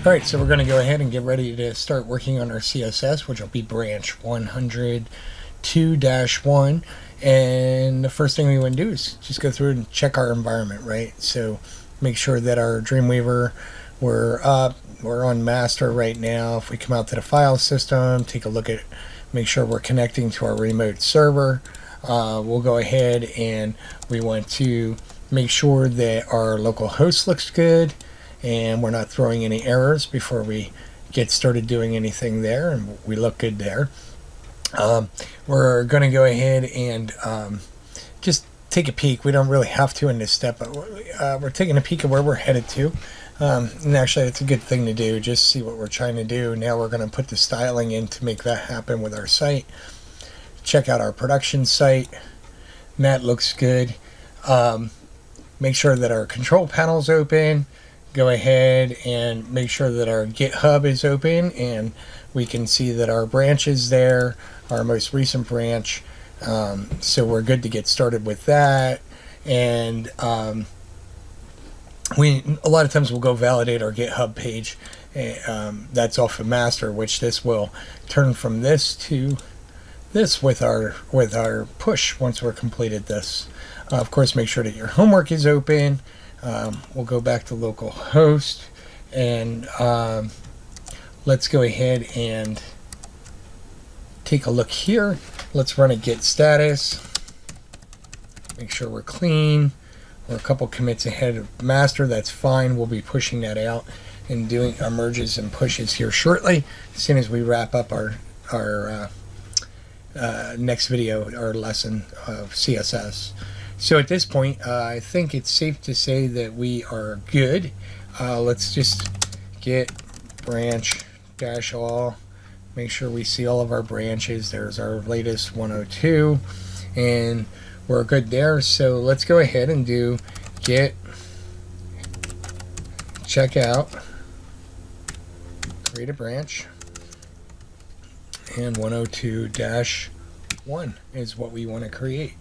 Alright, so we're going to go ahead and get ready to start working on our CSS, which will be branch 102-1. And the first thing we want to do is just go through and check our environment, right? So make sure that our Dreamweaver, we're on master right now. If we come out to the file system, take a look at, make sure we're connecting to our remote server. We'll go ahead and we want to make sure that our local host looks good and we're not throwing any errors before we get started doing anything there, and we look good there. We're going to go ahead and just take a peek. We don't really have to in this step, but we're taking a peek at where we're headed to. And actually, it's a good thing to do, just see what we're trying to do. Now we're going to put the styling in to make that happen with our site. Check out our production site. And that looks good. Make sure that our control panel is open. Go ahead and make sure that our GitHub is open and we can see that our branch is there, our most recent branch. So we're good to get started with that. And a lot of times we'll go validate our GitHub page. That's off of master, which this will turn from this to this with our push once we're completed this. Of course, make sure that your homework is open. We'll go back to localhost and let's go ahead and take a look here. Let's run a git status. Make sure we're clean. We're a couple commits ahead of master. That's fine. We'll be pushing that out and doing our merges and pushes here shortly as soon as we wrap up our next video, our lesson of CSS. So at this point, I think it's safe to say that we are good. Let's just get branch dash all. Make sure we see all of our branches. There's our latest 102, and we're good there. So let's go ahead and do git checkout, create a branch, and 102-1 is what we want to create.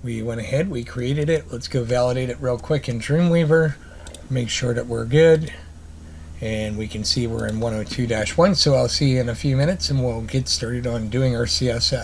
We went ahead, we created it. Let's go validate it real quick in Dreamweaver. Make sure that we're good. And we can see we're in 102-1. So I'll see you in a few minutes and we'll get started on doing our CSS.